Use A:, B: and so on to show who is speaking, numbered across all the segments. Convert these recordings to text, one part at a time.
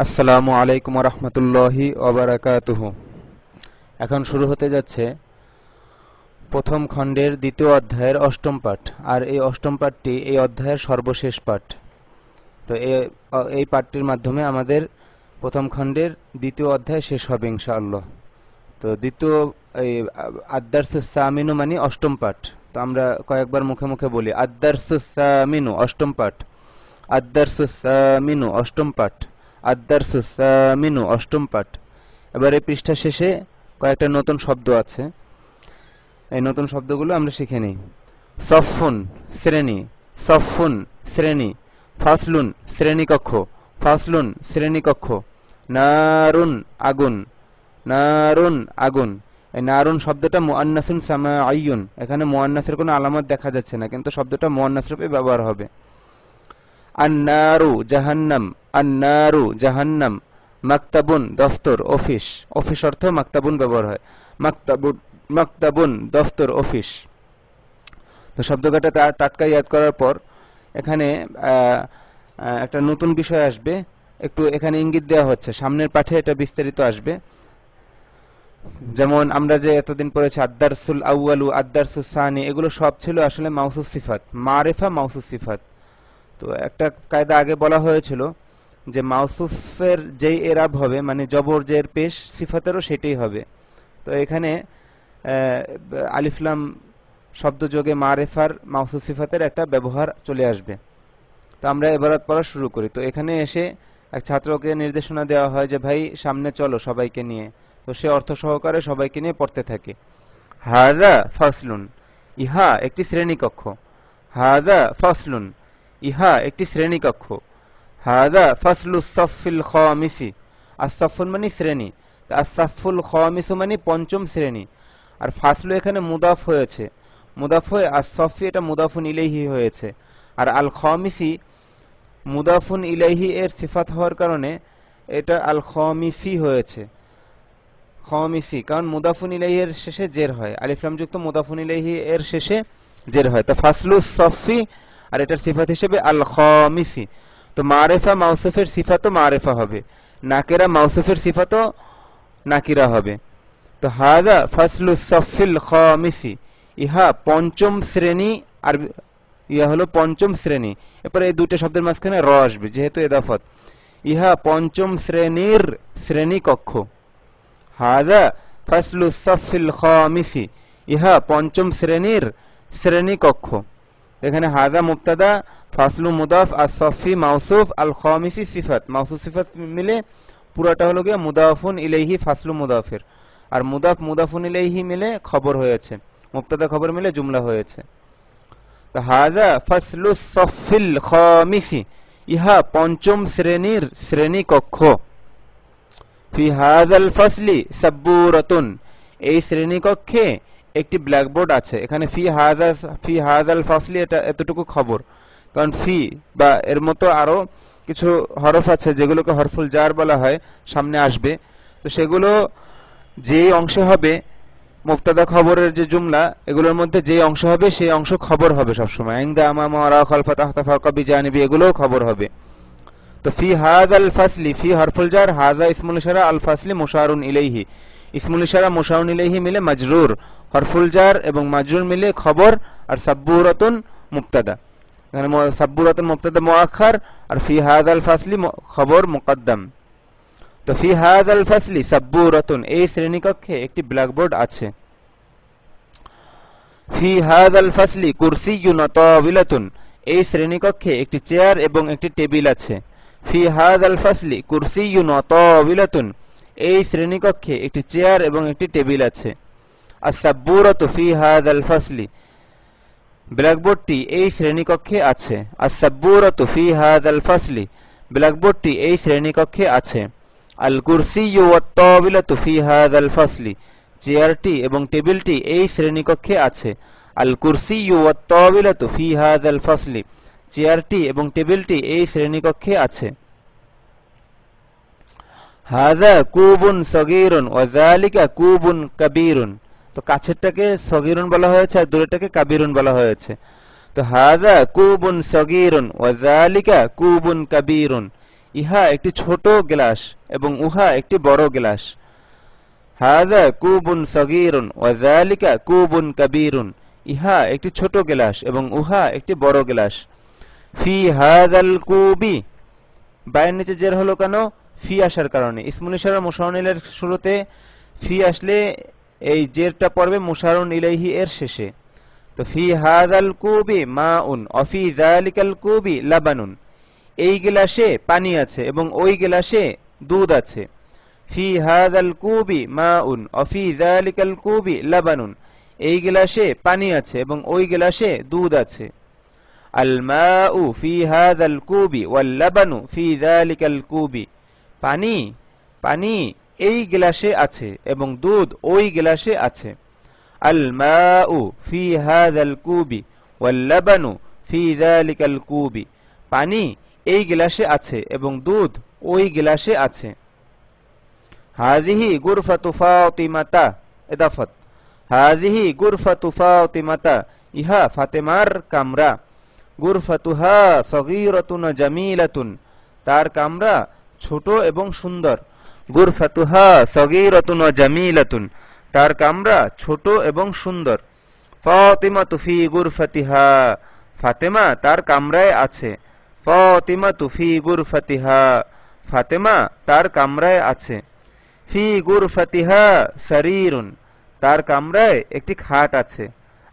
A: আসসালামু আলাইকুম ওয়া রাহমাতুল্লাহি ওয়া বারাকাতুহু। এখন শুরু হতে যাচ্ছে প্রথম খণ্ডের দ্বিতীয় অধ্যায়ের অষ্টম পাঠ, আর এই অষ্টম পাঠটি এই অধ্যায়ের সর্বশেষ পাঠ। তো এই পাঠটির মাধ্যমে আমাদের প্রথম খণ্ডের দ্বিতীয় অধ্যায় শেষ হবে ইনশাআল্লাহ। তো দ্বিতীয় এই আদ-দারসুস সামিনু মানে অষ্টম পাঠ। তো আমরা কয়েকবার মুখে মুখে বলি আদ-দারসুস সামিনু অষ্টম পাঠ, আদ-দারসুস সামিনু অষ্টম পাঠ, আদ-দারসুস সামিনু অষ্টম পাঠ। এবার এই পৃষ্ঠা শেষে কয়েকটা নতুন শব্দ আছে, এই নতুন শব্দগুলো আমরা শিখে নিই। সফুন শ্রেণী, সফুন শ্রেণী, ফাসলুন শ্রেণীকক্ষ, ফাসলুন শ্রেণীকক্ষ, নারুন আগুন, নারুন আগুন। এই নারুন শব্দটা মুআন্নাসুন সামাঈয়ুন, এখানে মুআন্নাসের কোনো আলামত দেখা যাচ্ছে না, কিন্তু শব্দটা মুআন্নাস রূপে ব্যবহার হবে। আন্নারু জাহান্নাম, আন্নারু জাহান্নাম, মাকতাবুন দফতর অফিস, অফিস অর্থ মাকতাবুন ব্যবহার হয়, মাকতাবুন, মাকতাবুন দফতর অফিস। তো শব্দটা টাটকা ইয়াদ করার পর এখানে একটা নতুন বিষয় আসবে, একটু এখানে ইঙ্গিত দেওয়া হচ্ছে, সামনের পাঠে এটা বিস্তারিত আসবে। যেমন আমরা যে এতদিন পড়েছি আদ-দারসুল আউয়ালু, আদ-দারসুস সানি, এগুলো সব ছিল আসলে মাউসুফ সিফাত, মারিফা মাউসুফ সিফাত। তো একটা কায়দা আগে বলা হয়েছিল যে মাউসুফের যেই এরাব হবে মানে জবর জের পেশ, সিফাতেরও সেটাই হবে। তো এখানে আলিফ লাম শব্দযোগে মারিফার মাউসুফ সিফাতের একটা ব্যবহার চলে আসবে। তো আমরা ইবারত পড়া শুরু করি। তো এখানে এসে এক ছাত্রকে নির্দেশনা দেওয়া হয় যে ভাই সামনে চলো সবাইকে নিয়ে। তো সে অর্থ সহকারে সবাইকে নিয়ে পড়তে থাকে। হাযা ফাসলুন, ইহা একটি শ্রেণীকক্ষ, হাযা ফাসলুন, ইহা একটি শ্রেণীকক্ষ, হাযা ফাসলুস সাফফিল খামিসি, আস-সাফফুল মানে শ্রেণী, আস-সাফফুল খামিসু মানে পঞ্চম শ্রেণী। আর ফাসলু এখানে মুদাফ হয়েছে, মুদাফ হয়ে আস-সাফফি এটা মুদাফুন ইলাইহি হয়েছে। আর আল খামিসি মুদাফুন ইলাইহি এর সিফাত হওয়ার কারণে এটা আল খামিসি হয়েছে, খামিসি, কারণ মুদাফুন ইলাইহি এর শেষে জের হয়, আলিফ লাম যুক্ত মুদাফুন ইলাইহি এর শেষে জের হয়। তো ফাসলুস সাফফি আর এটার সিফাত হিসেবে আল খামিসি। তো মারিফা মাউসুফের সিফাতও মারিফা হবে, নাকিরা মাউসুফের সিফাতও নাকিরা হবে। তো হাযা ফাসলুস সাফফিল খামিসি, ইহা পঞ্চম শ্রেণী, আর ইহা হলো পঞ্চম শ্রেণী। এরপরে এই দুটো শব্দের মাঝখানে র আসবে যেহেতু ইদাফত। ইহা পঞ্চম শ্রেণীর শ্রেণীকক্ষ, হাযা ফাসলুস সাফফিল খামিসি, ইহা পঞ্চম শ্রেণীর শ্রেণীকক্ষ। এখানে হাযা মুবতাদা, ফাসলু মুদাফ, আস-সাফফি মাউসুফ, আল খামিসি সিফাত, মাউসুফ সিফাত মিলে পুরাটা হলো গিয়ে মুদাফুন ইলাইহি ফাসলু মুদাফের, আর মুদাফ মুদাফুন ইলাইহি মিলে খবর হয়েছে, মুবতাদা খবর মিলে জুমলা হয়েছে। তো হাযা ফাসলুস সাফফিল খামিসি, ইহা পঞ্চম শ্রেণীর শ্রেণীকক্ষ। ফি হাযাল ফাসলি সাব্বুরাতুন, এই শ্রেণীকক্ষে একটি ব্ল্যাকবোর্ড আছে। এখানে ফি হাযাল ফাসলি এটা এতটুকু খবর, কারণ ফি বা এর মতো আরো কিছু হরফ আছে যেগুলোকে হরফুল জার বলা হয়, সামনে আসবে। তো সেগুলো যেই অংশে হবে মুবতাদা খবরের যে জুমলা, এগুলোর মধ্যে যেই অংশ হবে সেই অংশ খবর হবে সবসময়। ইনদা আমামা ওয়া খালফা তাহতা ফাওকা বিজানিবি, এগুলোও খবর হবে। তো ফি হাযাল ফাসলি, ফি হরফুল জার, হাযা ইসমুল ইশারা, আল ফাসলি মুশারুন ইলাইহি, ইসমুল ইশারা মুশারুন ইলাইহি মিলে মাজরুর, হরফুল জার এবং মাজরুর মিলে খবর, আর সাব্বুরাতুন মুবতাদা। এখানে সাব্বুরাতুন মুবতাদা মুআখার, আর ফি হাযাল ফাসলি খবর মুকদ্দম। তো ফি হাযাল ফাসলি সাব্বুরাতুন, এই শ্রেণীকক্ষে একটি ব্ল্যাকবোর্ড আছে। ফি হাযাল ফাসলি কুরসিয়্যুন তাওয়িলাতুন, এই শ্রেণীকক্ষে একটি চেয়ার এবং একটি টেবিল আছে। ফি হাযাল ফাসলি কুরসিয়্যুন তাওয়িলাতুন, এই শ্রেণীকক্ষে একটি চেয়ার এবং একটি টেবিল আছে। আস-সাব্বুরাতু ফি হাযাল ফাসলি, ব্ল্যাকবোর্ডটি এই শ্রেণীকক্ষে আছে। আস-সাব্বুরাতু ফি হাযাল ফাসলি, ব্ল্যাকবোর্ডটি এই শ্রেণীকক্ষে আছে। আল কুরসিয়্যু ওয়াত তাওবিলাতু ফি হাযাল ফাসলি, চেয়ারটি এবং টেবিলটি এই শ্রেণীকক্ষে আছে। আল কুরসিয়্যু ওয়াত তাওবিলাতু ফি হাযাল ফাসলি, চেয়ারটি এবং টেবিলটি এই শ্রেণীকক্ষে আছে। হাযা কুবুন সগীরুন ওয়া যালিকা কুবুন কাবীরুন, তো কাছেরটাকে সগীরুন বলা হয়েছে আর দূরেরটাকে কাবীরুন বলা হয়েছে। তো হাযা কুবুন সগীরুন ওয়া যালিকা কুবুন কাবীরুন, ইহা একটি ছোট গ্লাস এবং উহা একটি বড় গ্লাস। হাযা কুবুন সগীরুন ওয়া যালিকা কুবুন কাবীরুন, ইহা একটি ছোট গ্লাস এবং উহা একটি বড় গ্লাস। ফি হাযাল কুবি, বায়ের নিচে জের হলো কেন? ফি আসার কারণে। ইসমুল ইশারা মুশাররুন শুরুতে, ফি আসলে এই জেরটা পড়বে মুশাররুন ইলাইহি এর শেষে। তো ফি হাযাল কুবি মাউন ওয়া ফি যালিকাল কুবি লাবানুন, এই গ্লাসে পানি আছে এবং ওই গ্লাসে দুধ আছে। ফি হাযাল কুবি মাউন ওয়া ফি যালিকাল কুবি লাবানুন, এই গ্লাসে পানি আছে এবং ওই গ্লাসে দুধ আছে। আল মাউ ফি হাযাল কুবি ওয়াল লাবানু ফি যালিকাল কুবি, পানি এই গ্লাসে আছে এবং দুধ ওই গ্লাসে আছে। আল মাউ ফি হাযাল কুবি ওয়াল লাবানু ফি যালিকাল কুবি, পানি এই গ্লাসে আছে এবং দুধ ওই গ্লাসে আছে। হাযিহি গুরফাতু ফাতিমাতা, ইদাফাত, হাযিহি গুরফাতু ফাতিমাতা, ইহা ফাতেমার কামরা। গুরফাতুহা সগীরাতুন জামিলাতুন, তার কামরা ছোট এবং সুন্দর। গুরফাতুহা সগীরাতুন জামিলাতুন, তার কামরা ছোট এবং সুন্দর। ফাতিমাতু ফি গুরফাতিহা, ফাতেমা তার কামরায় আছে। ফাতিমাতু ফি গুরফাতিহা, ফাতেমা তার কামরায় আছে। ফি গুরফাতিহা সারীরুন, তার কামরায় একটি খাট আছে।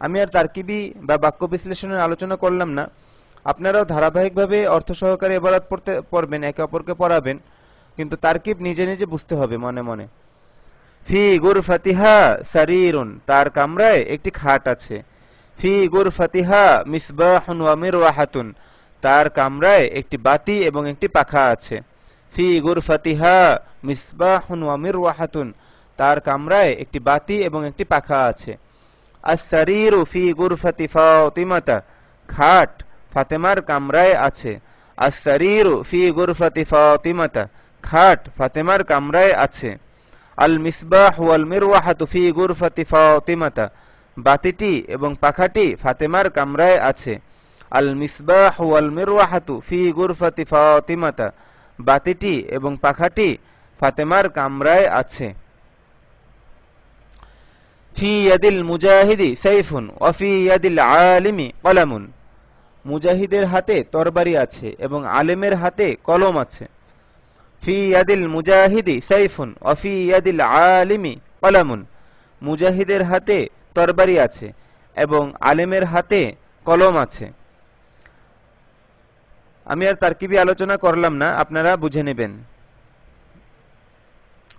A: আমি আর তারকিবি বা বাক্য বিশ্লেষণের আলোচনা করলাম না, আপনারাও ধারাবাহিকভাবে অর্থ সহকারে ইবারত পড়বেন, একে অপরকে পড়াবেন, কিন্তু তারকিব নিজে নিজে বুঝতে হবে মনে মনে। ফি গুরফাতিহা সারীরুন, তার কামরায় একটি খাট আছে। ফি গুরফাতিহা মিসবাহুন ওয়া মিরওয়াহাতুন, তার কামরায় একটি বাতি এবং একটি পাখা আছে। ফি গুরফাতিহা মিসবাহুন ওয়া মিরওয়াহাতুন, তার কামরায় একটি বাতি এবং একটি পাখা আছে। আস-সারীরু ফি গুরফাতি ফাতিমাতা, খাট ফাতেমার কামরায় আছে। আস-সারীরু ফি গুরফাতি ফাতিমাতা, খাট ফাতেমার কামরায় আছে। আল মিসবাহ ওয়াল মিরওয়াহাতু ফি গুরফাতি ফাতিমাতা, বাতিটি এবং পাখাটি ফাতেমার কামরায় আছে। আল মিসবাহ ওয়াল মিরওয়াহাতু ফি গুরফাতি ফাতিমাতা, বাতিটি এবং পাখাটি ফাতেমার কামরায় আছে। ফি ইয়াদিল মুজাহিদি সাইফুন ওয়া ফি ইয়াদিল আলিমি কলামুন, মুজাহিদের হাতে তরবারি আছে এবং আলেমের হাতে কলম আছে। ফি ইয়াদিল মুজাহিদি সাইফুন ওয়া ফি ইয়াদিল আলিমি কলামুন, মুজাহিদের হাতে তরবারি আছে এবং আলেমের হাতে কলম আছে। আমি আর তারকিবি আলোচনা করলাম না, আপনারা বুঝে নেবেন।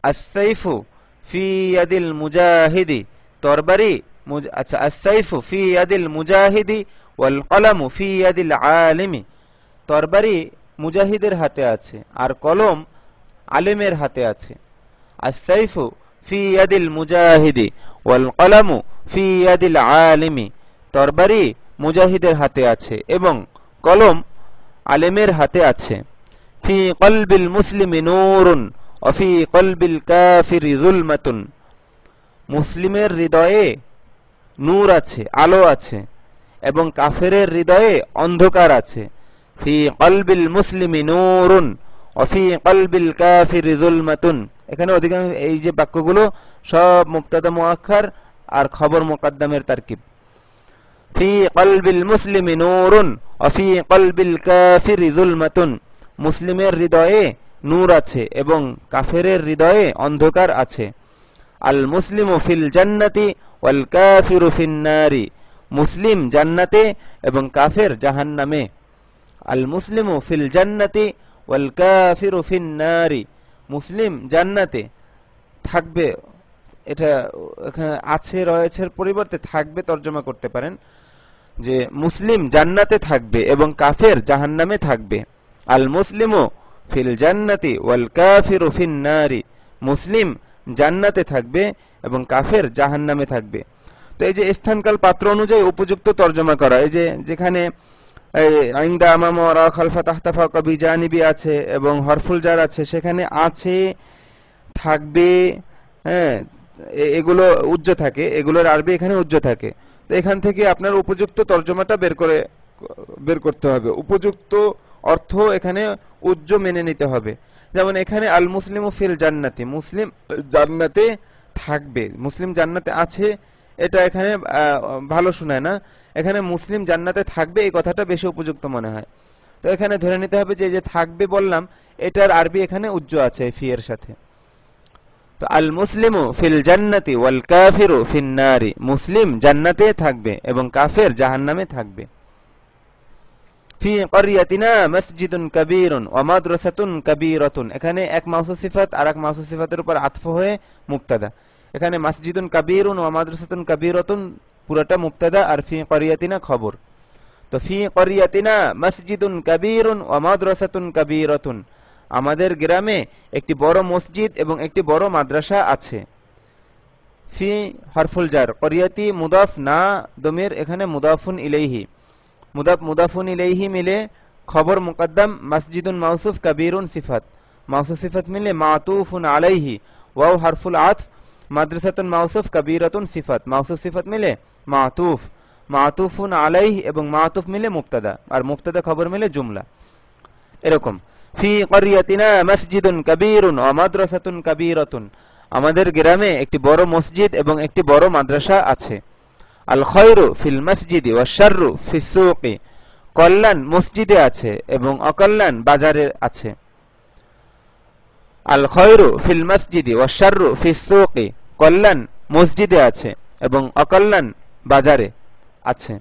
A: আস-সাইফু ফি ইয়াদিল মুজাহিদি, তরবারি, আচ্ছা, আস-সাইফু ফি ইয়াদিল মুজাহিদি ওয়াল কলামু ফি ইয়াদিল আলিমি, তরবারি মুজাহিদের হাতে আছে আর কলম আলেমের হাতে আছে। আস-সাইফু ফি ইয়াদিল মুজাহিদি ওয়াল কলামু ফি ইয়াদিল আলিমি, তরবারি মুজাহিদের হাতে আছে এবং কলম আলেমের হাতে আছে। ফি কলবিল মুসলিমি নূরুন ওয়া ফি কলবিল কাফিরি যুলমাতুন, মুসলিমের হৃদয়ে নূর আছে, আলো আছে, এবং কাফেরের হৃদয়ে অন্ধকার আছে। ফি কলবিল মুসলিমি নূরুন ওয়া ফি কলবিল কাফিরি যুলমাতুন, এখানে অধিকাংশ এই যে বাক্যগুলো সব মুবতাদা মুআক্খার আর খবর মুকদ্দমের তারকিব। ফি কলবিল মুসলিমি নূরুন ওয়া ফি কলবিল কাফিরি যুলমাতুন, মুসলিমের হৃদয়ে নূর আছে এবং কাফেরের হৃদয়ে অন্ধকার আছে। আল মুসলিমু ফিল জান্নাতি ওয়াল কাফিরু ফিন নারি, মুসলিম জান্নাতে এবং কাফের জাহান্নামে। আল মুসলিমু ফিল জান্নাতি ওয়াল কাফিরু ফিন নারি, মুসলিম জান্নাতে থাকবে, এটা এখানে আছে রয়েছের পরিবর্তে থাকবে তর্জমা করতে পারেন, যে মুসলিম জান্নাতে থাকবে এবং কাফের জাহান্নামে থাকবে। আল মুসলিমু ফিল জান্নাতি ওয়াল কাফিরু ফিন নারি, মুসলিম জান্নাতে থাকবে এবং কাফের জাহান্নামে থাকবে। তো এই যে স্থানকাল পাত্র অনুযায়ী উপযুক্ত তর্জমা করা, এই যে যেখানে আইন্দা আমামা ওয়ারা খালফা তাহতা ফাওকা বিজানিবি আছে এবং হরফুল জার আছে, সেখানে আছে, থাকবে, হ্যাঁ, এগুলো উজ্জ থাকে, এগুলোর আরবি এখানে উজ্জ থাকে। তো এখান থেকে আপনার উপযুক্ত তর্জমাটা বের করতে হবে, উপযুক্ত অর্থ এখানে উজ্জ মেনে নিতে হবে। যেমন এখানে আল মুসলিমু ফিল জান্নাতি, মুসলিম জান্নাতে থাকবে, মুসলিম জান্নাতে আছে, এটা এখানে ভালো শোনায় না, এখানে মুসলিম জান্নাতে থাকবে এই কথাটা বেশি উপযুক্ত মনে হয়। তো এখানে ধরে নিতে হবে যে থাকবে বললাম, এটার আরবি এখানে উজ্জ আছে ফি এর সাথে। তো আল মুসলিমু ফিল জান্নাতি ওয়াল কাফিরু ফিন নারি, মুসলিম জান্নাতে থাকবে এবং কাফের জাহান্নামে থাকবে। ফি ক্বরিয়াতিনা মসজিদুন কাবীরুন ওয়া মাদ্রাসাতুন কাবীরাতুন, এখানে এক মাউসুফ সিফাত আর এক মাউসুফ সিফাতের উপর আতফ হয়ে মুবতাদা। এখানে মসজিদুন কাবীরুন ওয়া মাদ্রাসাতুন কাবীরাতুন পুরোটা মুবতাদা আর ফি ক্বরিয়াতিনা খবর। তো ফি ক্বরিয়াতিনা মসজিদুন কাবীরুন ওয়া মাদ্রাসাতুন কাবীরাতুন, আমাদের গ্রামে একটি বড় মসজিদ এবং একটি বড় মাদ্রাসা আছে। ফি হরফুল জার, ক্বরিয়াতি মুদাফ না দমির, এখানে মুদাফুন ইলাইহি, মুদাফ মুদাফুন ইলাইহি মিলে খবর মুকদ্দম, মসজিদুন মাউসুফ কাবীরুন সিফাত, মাউসুফ সিফাত মিলে মাতুফুন আলাইহি, ওয়াও হরফুল আতফ, মাদ্রাসাতুন মাউসুফ কাবীরাতুন সিফাত, মাউসুফ সিফাত মিলে মাতুফ, মাতুফুন আলাইহি এবং মাতুফ মিলে মুবতাদা আর মুবতাদা খবর মিলে জুমলা। এরকম ফি ক্বরিয়াতিনা মসজিদুন কাবীরুন ওয়া মাদ্রাসাতুন কাবীরাতুন, আমাদের গ্রামে একটি বড় মসজিদ এবং একটি বড় মাদ্রাসা আছে। আল খায়রু ফিল মসজিদি ওয়াশ শাররু ফিস সুকি, কল্যাণ মসজিদে আছে এবং অকল্যাণ বাজারে আছে। আল খায়রু ফিল মসজিদি ওয়াশ শাররু ফিস সুকি, কল্যাণ মসজিদে আছে এবং অকল্যাণ বাজারে আছে।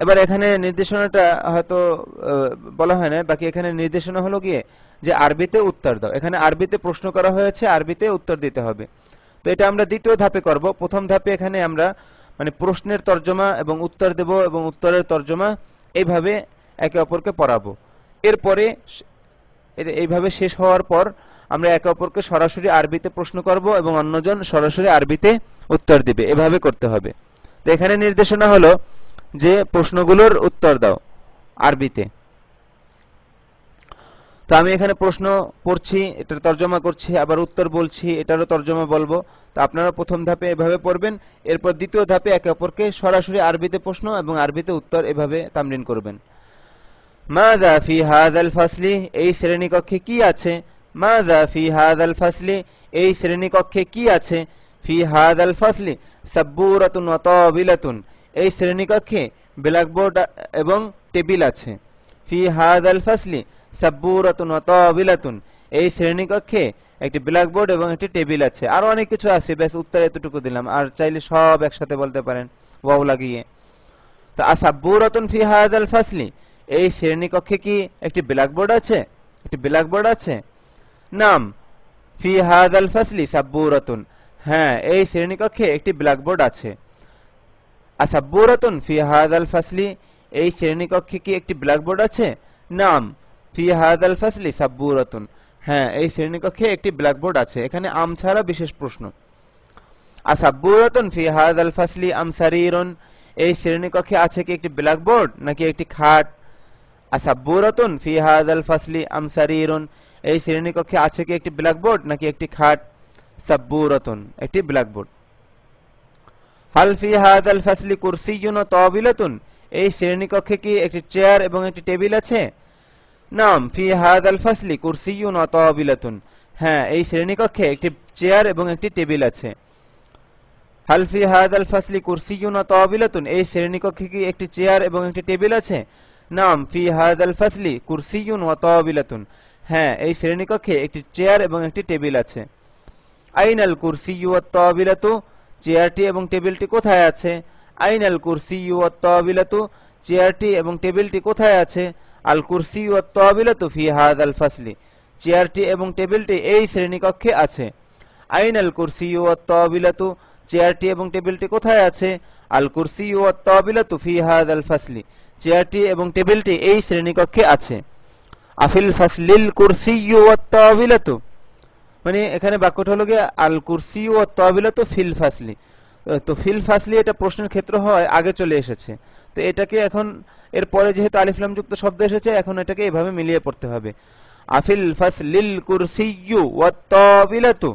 A: এবার এখানে নির্দেশনাটা হয়তো বলা হয় না, বাকি এখানে নির্দেশনা হলো গিয়ে যে আরবিতে উত্তর দাও। এখানে আরবিতে প্রশ্ন করা হয়েছে, আরবিতে উত্তর দিতে হবে। তো এটা আমরা দ্বিতীয় ধাপে করব। প্রথম ধাপে এখানে আমরা মানে প্রশ্নের তর্জমা এবং উত্তর দেব এবং উত্তরের তর্জমা এইভাবে একে অপরকে পড়াবো। এরপরে এইভাবে শেষ হওয়ার পর আমরা একে অপরকে সরাসরি আরবিতে প্রশ্ন করব এবং অন্যজন সরাসরি আরবিতে উত্তর দিবে, এভাবে করতে হবে। তো এখানে নির্দেশনা হলো যে প্রশ্নগুলোর উত্তর দাও আরবিতে। তো আমি এখানে প্রশ্ন পড়ছি, এটার তর্জমা করছি, আবার উত্তর বলছি, এটারও তর্জমা বলবো। তো আপনারা প্রথম ধাপে এভাবে পড়বেন, এরপর দ্বিতীয় ধাপে একে অপরকে সরাসরি আরবিতে প্রশ্ন এবং আরবিতে উত্তর এভাবে তামরিন করবেন। মাযা ফি হাযাল ফাসলি, এই শ্রেণীকক্ষে কি আছে? মাযা ফি হাযাল ফাসলি, এই শ্রেণীকক্ষে কি আছে? ফি হাযাল ফাসলি সাব্বুরাতুন ওয়া তাবিলাতুন, এই শ্রেণীকক্ষে ব্ল্যাকবোর্ড এবং টেবিল আছে। ফি হাযাল ফাসলি সাব্বুরাতুন ওয়া তাবিলাতুন, এই শ্রেণীকক্ষে একটি ব্ল্যাকবোর্ড এবং একটি টেবিল আছে। আরো অনেক কিছু আছে, ব্যাস উত্তর এতটুকু দিলাম, আর চাইলে সব একসাথে বলতে পারেন ওয়াও লাগিয়ে। তো আসাব্বুরাতুন ফি হাযাল ফাসলি, এই শ্রেণীকক্ষে কি একটি ব্ল্যাকবোর্ড আছে? একটি ব্ল্যাকবোর্ড আছে। নাম ফি হাযাল ফাসলি সাব্বুরাতুন, হ্যাঁ এই শ্রেণীকক্ষে একটি ব্ল্যাকবোর্ড আছে। আসাব্বুরাতুন ফি হাযাল ফাসলি, এই শ্রেণীকক্ষে কি একটি ব্ল্যাকবোর্ড আছে? নাম ফি হাযাল ফাসলি সাব্বুরাতুন, হ্যাঁ এই শ্রেণীকক্ষে একটি ব্ল্যাকবোর্ড আছে। এখানে আম ছাড়া বিশেষ প্রশ্ন। আসাব্বুরাতুন ফি হাযাল ফাসলি আম সারীরুন, এই শ্রেণীকক্ষে আছে কি একটি ব্ল্যাকবোর্ড নাকি একটি খাট? আসাব্বুরাতুন ফি হাযাল ফাসলি আম সারীরুন, এই শ্রেণীকক্ষে আছে কি একটি ব্ল্যাকবোর্ড নাকি একটি খাট? সাব্বুরাতুন একটি ব্ল্যাকবোর্ড। হাল ফি হাযাল ফাসলি কুরসিয়্যুন ওয়া তাবিলাতুন, এই শ্রেণীকক্ষে কি একটি চেয়ার এবং একটি টেবিল আছে? নাম ফি হাযাল ফাসলি কুরসিয়্যুন ওয়া তাবিলাতুন, হ্যাঁ এই শ্রেণীকক্ষে একটি চেয়ার এবং একটি টেবিল আছে। হাল ফি হাযাল ফাসলি কুরসিয়্যুন ওয়া তাবিলাতুন, এই শ্রেণীকক্ষে কি একটি চেয়ার এবং একটি টেবিল আছে? নাম ফি হাযাল ফাসলি কুরসিয়্যুন ওয়া তাবিলাতুন, হ্যাঁ এই শ্রেণীকক্ষে একটি চেয়ার এবং একটি টেবিল আছে। আইনাল কুরসিয়্যু ওয়াত তাবিলাতু, চেয়ারটি এবং টেবিলটি কোথায় আছে? আইনাল কুরসিয়্যু ওয়াত তাবিলাতু, চেয়ারটি এবং টেবিলটি কোথায় আছে? আল কুরসিয়্যু ওয়াত তাবিলাতু ফি হাযাল ফাসলি, চেয়ারটি এবং টেবিলটি এই শ্রেণীকক্ষে আছে। আইনাল কুরসিয়্যু ওয়াত তাবিলাতু, চেয়ারটি এবং টেবিলটি কোথায় আছে? আল কুরসিয়্যু ওয়াত তাবিলাতু ফি হাযাল ফাসলি, চেয়ারটি এবং টেবিলটি এই শ্রেণীকক্ষে আছে। আফিল ফাসলিল কুরসিয়্যু ওয়াত তাওবিলাতু, মানে এখানে বাক্যটা হলো গিয়ে আল কুরসিয়্যু ওয়াত তাওবিলাতু ফিল ফাসলি। তো ফিল ফাসলি এটা প্রশ্নের ক্ষেত্র হয় আগে চলে এসেছে, তো এটাকে এখন এরপরে যেহেতু আলিফ লাম যুক্ত শব্দ এসেছে এখন এটাকে এভাবে মিলিয়ে পড়তে হবে। আফিল ফাসলিল কুরসিয়্যু ওয়াত তাওবিলাতু,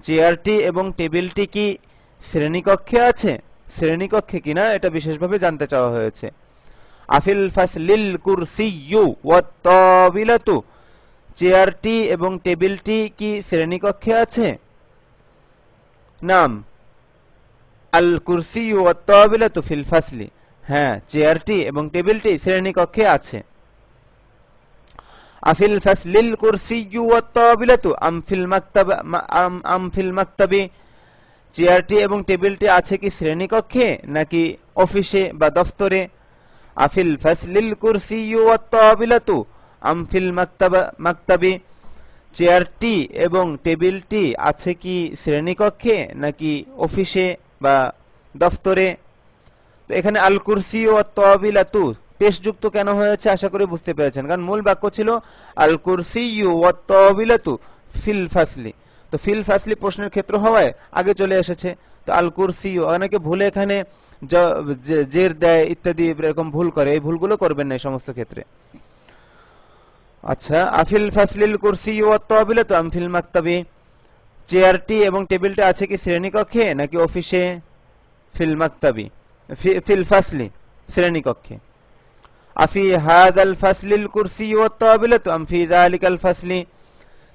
A: চেয়ারটি এবং টেবিলটি কি শ্রেণীকক্ষে আছে? শ্রেণীকক্ষে কিনা এটা বিশেষভাবে জানতে চাওয়া হয়েছে। আফিল ফাসলিল কুরসিয়্যু ওয়াত তাওবিলাতু, চেয়ারটি এবং টেবিলটি কি শ্রেণীকক্ষে আছে? নাম আল কুরসিয়্যু ওয়াত তাওবিলাতু ফিল ফাসলি, হ্যাঁ চেয়ারটি এবং টেবিলটি শ্রেণীকক্ষে আছে। আফিল ফাসলিল কুরসিয়্যু ওয়াত তাওবিলাতু আম ফিল মাকতাব আম ফিল মাকতাবি, চেয়ারটি এবং টেবিলটি আছে কি শ্রেণীকক্ষে নাকি অফিসে বা দফতরে? আফিল ফাসলিল কুরসিয়্যু ওয়াত তাওবিলাতু আম ফিল মাকতাবি, চেয়ারটি এবং টেবিলটি আছে কি শ্রেণীকক্ষে নাকি অফিসে বা দফতরে? তো এখানে আল কুরসিয়্যু ওয়াত তাওবিলাতু পেশযুক্ত কেন হয়েছে আশা করি বুঝতে পেরেছেন, কারণ মূল বাক্য ছিল আল কুরসিয়্যু ওয়াত তাওবিলাতু ফিল ফাসলি, তো ফিল ফাসলি প্রশ্নের ক্ষেত্র হওয়ায় আগে চলে এসেছে। তো আল কুরসিয়্যু, অনেকে ভুলে এখানে জের দেয় ইত্যাদি এরকম ভুল করে, এই ভুলগুলো করবেন না এই সমস্ত ক্ষেত্রে। আচ্ছা, আফিল ফাসলিল কুরসিয়্যু ওয়াত তাওবিলাতু আম ফিল মাকতাবি, চেয়ারটি এবং টেবিলটা আছে কি শ্রেণীকক্ষে নাকি অফিসে? ফিল মাকতাবি, ফিল ফাসলি শ্রেণীকক্ষে। আফি হাযাল ফাসলিল কুরসিয়্যু ওয়াত তাওবিলাতু আম ফি যালিকাল ফাসলি,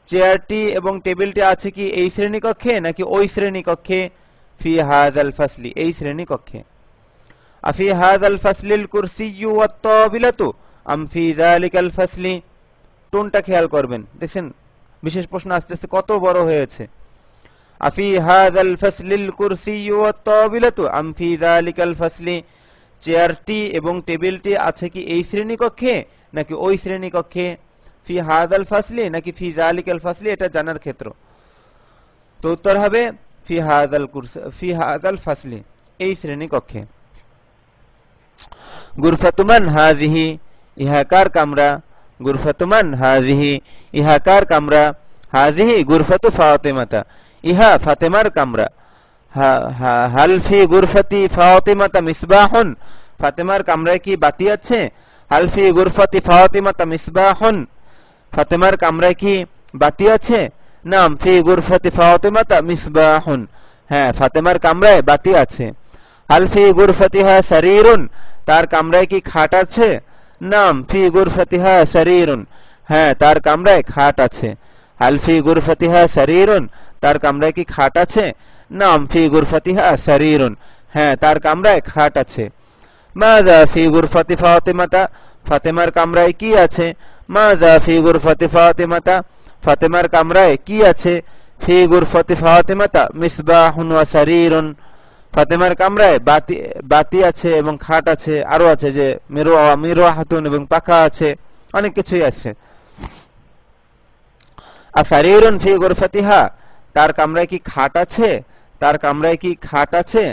A: চেয়ারটি এবং টেবিলটি আছে কি এই শ্রেণীকক্ষে নাকি ওই শ্রেণীকক্ষে? ফি হাযাল ফাসলি, এই শ্রেণীকক্ষে। আফি হাযাল ফাসলিল কুরসিয়্যু ওয়াত তাওবিলাতু আম ফি যালিকাল ফাসলি, টোনটা খেয়াল করবেন, দেখছেন বিশেষ প্রশ্ন আস্তে আস্তে কত বড় হয়েছে। আফি হাযাল ফাসলিল কুরসিয়্যু ওয়াত তাওবিলাতু আম ফি যালিকাল ফাসলি, চেয়ারটি এবং টেবিলটি আছে কি এই শ্রেণীকক্ষে নাকি ওই শ্রেণীকক্ষে? ফি হাযাল ফাসলি নাকি ফি যালিকাল ফাসলি, এটা জানার ক্ষেত্র। তো উত্তর হবে ফি হাযাল ফাসলি, এই শ্রেণীকক্ষে। গুরফাতুমান হাযিহি, ইহা কার কামরা? গুরফাতুমান হাযিহি, ইহা কার কামরা? হাযিহি গুরফাতু ফাতিমাতা, ইহা ফাতেমার কামরা। হাল ফি গুরফাতি ফাতিমাতা মিসবাহুন, ফাতেমার কামরায় কি বাতি আছে? হাল ফি গুরফাতি ফাতিমাতা মিসবাহুন, ফাতেমার কামরায় কি বাতি আছে? নাম ফি গুরফাতি ফাতিমাতা মিসবাহুন, হ্যাঁ ফাতেমার কামরায় বাতি আছে। হাল ফি গুরফাতিহা সারীরুন, তার কামরায় কি খাট আছে? নাম ফি গুরফাতিহা সারীরুন, হ্যাঁ তার কামরায় খাট আছে। হাল ফি গুরফাতিহা সারীরুন, তার কামরায় কি খাট আছে? নাম ফি গুরফাতিহা সারীরুন, হ্যাঁ তার কামরায় খাট আছে। মাযা ফি গুরফাতি ফাতিমাতা, ফাতেমার কামরায় কি আছে? মাযা ফি গুরফাতি ফাতিমাতা, ফাতেমার কামরায় কি আছে? ফি গুরফাতি ফাতিমাতা মিসবাহুন ওয়া সারীরুন, ফাতেমার কামরায় বাতি আছে এবং খাট আছে, আরো আছে যে মিরওয়াহাতুন এবং পাখা আছে, অনেক কিছুই আছে। আসারীরুন ফি গুরফাতিহা, তার কামরায় কি খাট আছে? তার কামরায় কি খাট আছে?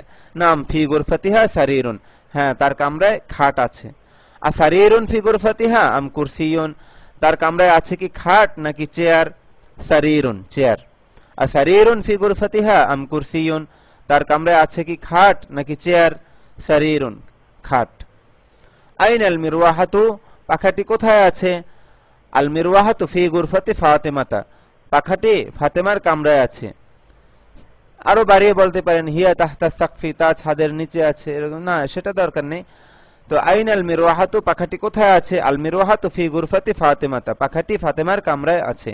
A: নাম ফি গুরফাতিহা সারীরুন, হ্যাঁ তার কামরায় খাট আছে। আসারীরুন ফি গুরফাতিহা আম কুরসিয়ুন, তার কামরায় আছে কি খাট নাকি চেয়ার? সারীরুন, চেয়ার। আসারীরুন ফি গুরফাতিহা আম কুরসিয়ুন, তার কামরায় আছে কি খাট নাকি চেয়ার? সারীরুন, খাট। আইনাল মিরওয়াহাতু, পাখাটি কোথায় আছে? আল মিরওয়াহাতু ফি গুরফাতি ফাতিমাতা, পাখাটি ফাতেমার কামরায় আছে। আরো বাড়িয়ে বলতে পারেন হিয়া তাহতা সাকফি, তা ছাদের নিচে আছে, এরকম না, সেটা দরকার নেই। তো আইনাল মিরওয়াহাতু, পাখাটি কোথায় আছে? আল মিরওয়াহাতু ফি গুরফাতি ফাতিমাতা, পাখাটি ফাতেমার কামরায় আছে।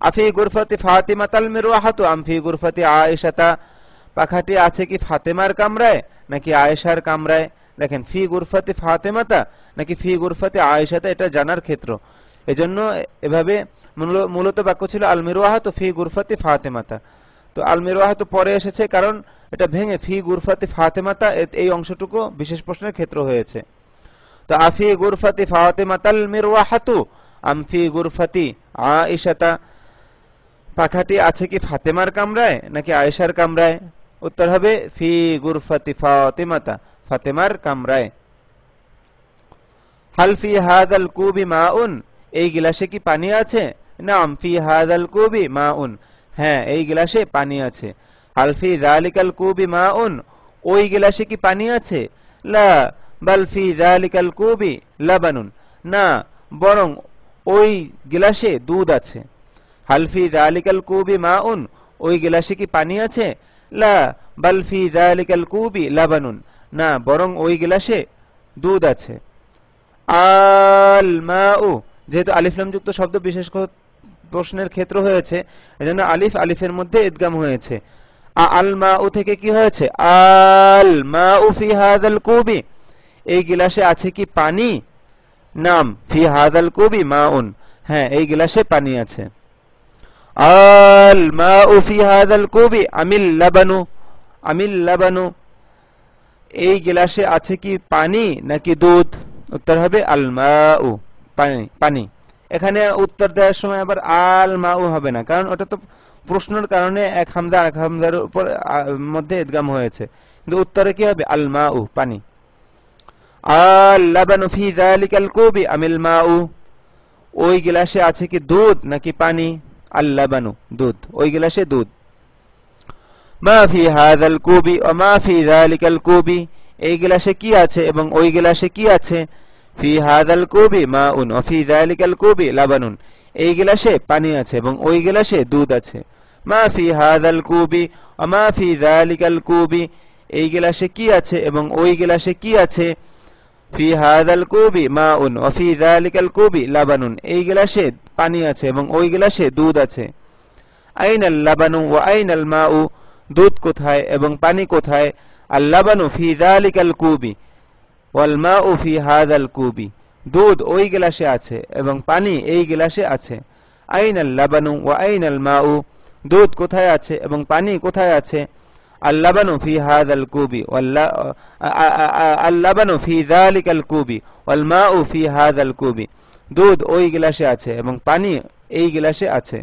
A: আফি গুরফাতি ফাতিমাতাল মিরওয়াহাতু আম ফি গুরফাতি আয়েশাতা, পাখাটি আছে কি ফাতেমার কামরায় নাকি আয়েশার কামরায়? দেখেন ফি গুরফাতি ফাতিমাতা নাকি ফি গুরফাতি আয়েশাতা, এটা জানার ক্ষেত্র, এজন্য এভাবে মূলত বাক্য ছিল আল মিরওয়াহাতু ফি গুরফাতি ফাতিমাতা। তো আল মিরওয়াহাতু পরে এসেছে কারণ এটা ভেঙে ফি গুরফাতি ফাতিমাতা, এই অংশটুকু বিশেষ প্রশ্নের ক্ষেত্র হয়েছে। তো আফি গুরফাতি ফাতিমাতাল মিরওয়াহাতু আম ফি গুরফাতি আয়েশাতা, পাখাটি আছে কি ফাতেমার কামরায় নাকি আয়েশার কামরায়? উত্তর হবে ফি গুরফাতি ফাতিমাতা, ফাতেমার কামরায়। হাল ফি হাযাল কুবি মাউন, এই গিলাসে কি পানি আছে? নাম ফি হাযাল কুবি মাউন, হ্যাঁ এই গিলাসে পানি আছে। হাল ফি যালিকাল কুবি মাউন, ওই গিলাসে কি পানি আছে? লা বাল ফি যালিকাল কুবি লাবানুন, না বরং ওই গিলাসে দুধ আছে। হাল ফি যালিকাল কুবি মাউন, ওই গিলাসে কি পানি আছে? লা বাল ফি যালিকাল কুবি লাবানুন, না বরং ওই গিলাসে দুধ আছে। আল মাউ, যেহেতু আলিফ লাম যুক্ত শব্দ বিশেষ প্রশ্নের ক্ষেত্র হয়েছে, এজন্য আলিফ আলিফের মধ্যে ইদগাম হয়েছে। আল মাউ থেকে কি হয়েছে? আল মাউ ফি হাযাল কুবি, এই গিলাসে আছে কি পানি? নাম ফি হাযাল কুবি মাউন, হ্যাঁ এই গিলাসে পানি আছে। আল মাউ ফি হাযাল কুবি আমিল লাবানু, আমিল লাবানু, এই গিলাসে আছে কি পানি নাকি দুধ? উত্তর হবে আল মাউ, পানি, পানি। এখানে উত্তর দেওয়ার সময় আবার আল মাউ হবে না, কারণ ওটা তো প্রশ্নের কারণে এক হামজা এক হামজার উপর মধ্যে ইদগাম হয়েছে, কিন্তু উত্তরে কি হবে? আল মাউ, পানি। আল লাবানু ফি যালিকাল কুবি আমিল মাউ, ওই গিলাসে আছে কি দুধ নাকি পানি? আল লাবানু, দুধ, ওই গিলাসে দুধ। মা ফি হাযাল কুবি ওয়া মা ফি যালিকাল কুবি, এই গিলাসে কি আছে এবং ওই গিলাসে কি আছে? ফি হাযাল কুবি মাউন ওয়া ফি যালিকাল কুবি লাবানুন, এই গিলাসে পানি আছে এবং ওই গিলাসে দুধ আছে। মা ফি হাযাল কুবি ওয়া মা ফি যালিকাল কুবি, এই গিলাসে কি আছে এবং ওই গিলাসে কি আছে? ফি হাযাল কুবি মাউন ওয়া ফি যালিকাল কুবি লাবানুন, এই গিলাসে পানি আছে এবং ওই গিলাসে দুধ আছে। আইনাল লাবানু ওয়া আইনাল মাউ, দুধ কোথায় এবং পানি কোথায়? আল লাবানু ফি যালিকাল কুবি ওয়াল মাউ ফি হাযাল কুবি, দুধ ওই গিলাসে আছে এবং পানি এই গিলাসে আছে। আইনাল লাবানু ওয়া আইনাল মাউ, দুধ কোথায় আছে এবং পানি কোথায় আছে? আল লাবানু ফি হাযাল কুবি আল লাবানু ফি যালিকাল কুবি ওয়াল মাউ ফি হাযাল কুবি, দুধ ওই গিলাসে আছে এবং পানি এই গিলাসে আছে।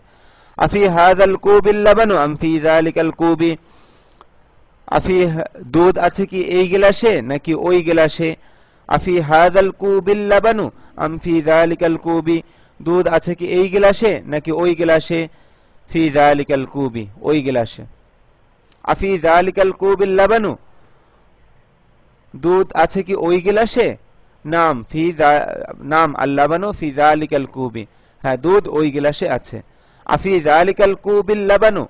A: আফি হাযাল কুবিল লাবানু আম ফি যালিকাল কুবি, আফি দুধ আছে কি এই গিলাসে নাকি ওই গিলাসে? আফি হাযাল কুবিল লাবানু আম ফি যালিকাল কুবি, দুধ আছে কি এই গিলাসে নাকি ওই গিলাসে? ফি যালিকাল কুবি, ওই গিলাসে। আফি যালিকাল কুবিল লাবানু, দুধ আছে কি ওই গিলাসে? নাম ফি নাম আল লাবানু ফি যালিকাল কুবি, হ্যাঁ দুধ ওই গিলাসে আছে। আফি যালিকাল কুবিল লাবানু,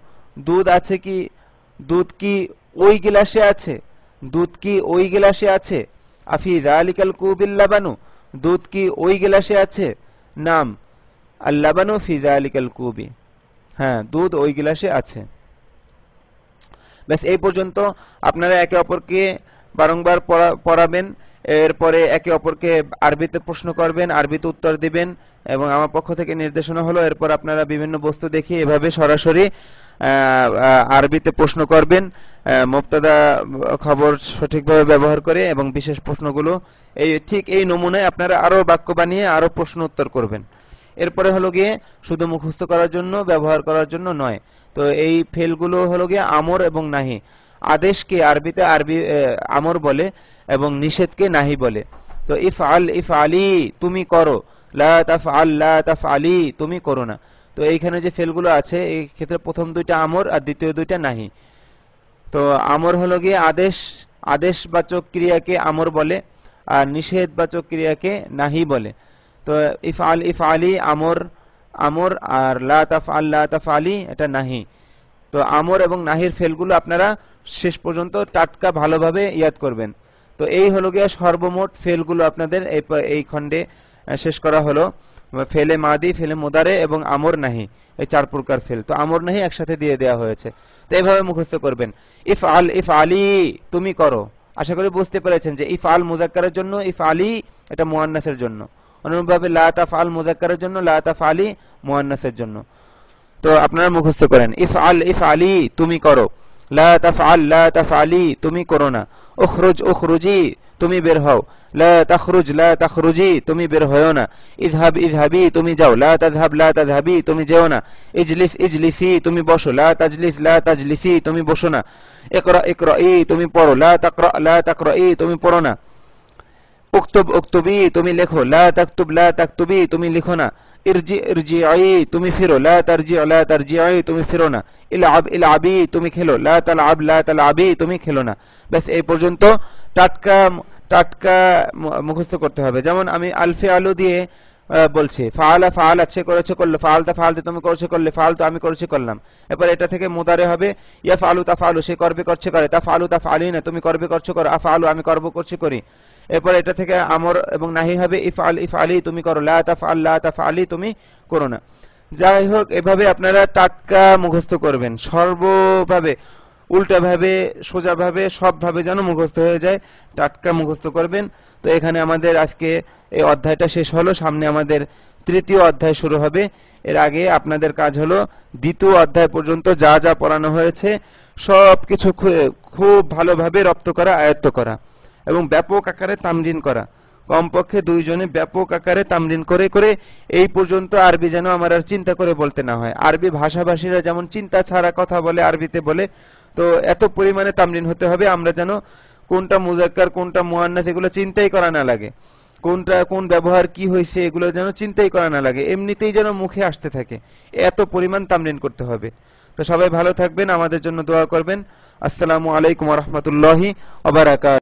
A: দুধ আছে কি, দুধ কি ওই গিলাসে আছে? দুধ কি ওই গিলাসে আছে? আফি যালিকাল কুবিল লাবানু, দুধ কি ওই গিলাসে আছে? নাম আল লাবানু ফি যালিকাল কুবি, হ্যাঁ দুধ ওই গিলাসে আছে। ব্যাস এই পর্যন্ত আপনারা একে অপরকে বারংবার পড়াবেন, এরপরে একে অপরকে আরবিতে প্রশ্ন করবেন, আরবিতে উত্তর দিবেন, এবং আমার পক্ষ থেকে নির্দেশনা হলো এরপর আপনারা বিভিন্ন বস্তু দেখে এভাবে সরাসরি আরবিতে প্রশ্ন করবেন, মুবতাদা খবর সঠিকভাবে ব্যবহার করে, এবং বিশেষ প্রশ্নগুলো ঠিক এই নমুনায় আপনারা আরো বাক্য বানিয়ে আরো প্রশ্ন উত্তর করবেন। এরপরে হলো গিয়ে শুধু মুখস্থ করার জন্য, ব্যবহার করার জন্য নয়। তো এই ফেলগুলো হলো গিয়ে আমর এবং নাহি। আদেশকে আরবিতে আমর বলে এবং নিষেধকে নাহি বলে। তো ইফআল ইফআলি, তুমি করো, লা তাফআল লা তাফআলি, তুমি করো না। তো এইখানে যে ফেলগুলো আছে এই ক্ষেত্রে প্রথম দুইটা আমর আর দ্বিতীয় দুইটা নাহি। তো আমর হলো গিয়ে আদেশবাচক ক্রিয়াকে আমর বলে, আর নিষেধবাচক ক্রিয়াকে নাহি বলে। তো ইফআল ইফআলি আমর, আর লা তাফআল লা তাফআলি এটা নাহি। তো আমর এবং নাহির ফেলগুলো আপনারা শেষ পর্যন্ত টাটকা ভালোভাবে ইয়াদ করবেন। তো এই হলো গিয়ে সর্বমোট ফেলগুলো আপনাদের এই খণ্ডে শেষ করা হলো। ফেলে মাদি, ফেলে মুদারে এবং আমর নাহি, এই চার প্রকার ফেল। তো আমর নাহি একসাথে দিয়ে দেওয়া হয়েছে। তো এইভাবে মুখস্থ করবেন। ইফআল ইফআলি, তুমি করো। আশা করি বুঝতে পেরেছেন যে ইফআল মুজাক্কারের জন্য ইফআলি এটা মুয়ান্নাসের জন্য, অনুরূপভাবে লা তাফআল মুজাক্কারের জন্য লা তাফআলি মুয়ান্নাসের জন্য। তো আপনারা মুখস্থ করেন। ইফআল ইফআলি, তুমি করো। লা তাফআল লা তাফআলি, তুমি করো না। উখরুজ উখরুজি, তুমি বের হও। লা তাখরুজ লা তাখরুজি, তুমি বের হয়ো না। ইযহাব ইযহাবি, তুমি যাও। লা তাযহাব লা তাযহাবি, তুমি যেও না। ইজলিস ইজলিসি, তুমি বসো। লা তাজলিস লা তাজলিসি, তুমি বসো না। ইকরা ইকরাই, তুমি পড়ো। লা তাকরা লা তাকরাই, তুমি পড়ো না। উক্তুব উক্তুবি, তুমি লেখো। লা তাকতুব লা তাকতুবি, তুমি লিখো না। ইরজি ইরজিই, তুমি ফিরো। লা তারজিউ লা তারজিই, তুমি ফিরো না। ইলআব ইলআবি, তুমি খেলো। লা তালআব লা তালআবি, তুমি খেলো না। ব্যাস এই পর্যন্ত টাটকা টাটকা মুখস্থ করতে হবে। যেমন আমি আলফে আলু দিয়ে বলছি, ফাআলা ফাআলা, সে করেছে করলো, ফাআলতা ফাআলতা, তুমি করেছে করলে, ফাআলতু আমি করেছি করলাম। এরপর এটা থেকে মুদারে হবে ইয়াফআলু তাফআলু, সে করবে করছে করে, তাফআলু তাফআলিনা, তুমি করবে করছো করো, আফআলু আমি করব করছি করি। এরপর এটা থেকে আমর এবং নাহি হবে ইফআল ইফআলি, তুমি করো। লা তাফআল লা তাফআলি, তুমি করো না। যাই হোক, এভাবে আপনারা টাটকা মুখস্থ করবেন, সর্বভাবে, উল্টাভাবে, সোজাভাবে, সবভাবে যেন মুখস্থ হয়ে যায়, টাটকা মুখস্থ করবেন। তো এখানে আমাদের আজকে এই অধ্যায়টা শেষ হলো। সামনে আমাদের তৃতীয় অধ্যায় শুরু হবে। এর আগে আপনাদের কাজ হলো দ্বিতীয় অধ্যায় পর্যন্ত যা যা পড়ানো হয়েছে সব কিছু খুব ভালোভাবে রপ্ত করা, আয়ত্ত করা এবং ব্যাপক আকারে তামরিন করা। কমপক্ষে দুইজনে ব্যাপক আকারে তামরিন করে করে এই পর্যন্ত আরবি যেন আমার আর চিন্তা করে বলতে না হয়। আরবি ভাষাভাষীরা যেমন চিন্তা ছাড়া কথা বলে, আরবিতে বলে, তো এত পরিমাণে তামরিন হতে হবে আমরা যেন কোনটা মুজাক্কার কোনটা মুয়ান্নাস এগুলো চিন্তাই করা না লাগে, কোনটা কোন ব্যবহার কি হয়েছে এগুলো যেন চিন্তাই করা না লাগে, এমনিতেই যেন মুখে আসতে থাকে, এত পরিমাণ তামরিন করতে হবে। তো সবাই ভালো থাকবেন, আমাদের জন্য দোয়া করবেন। আসসালামু আলাইকুম ওয়া রাহমাতুল্লাহি ওয়া বারাকাতুহু।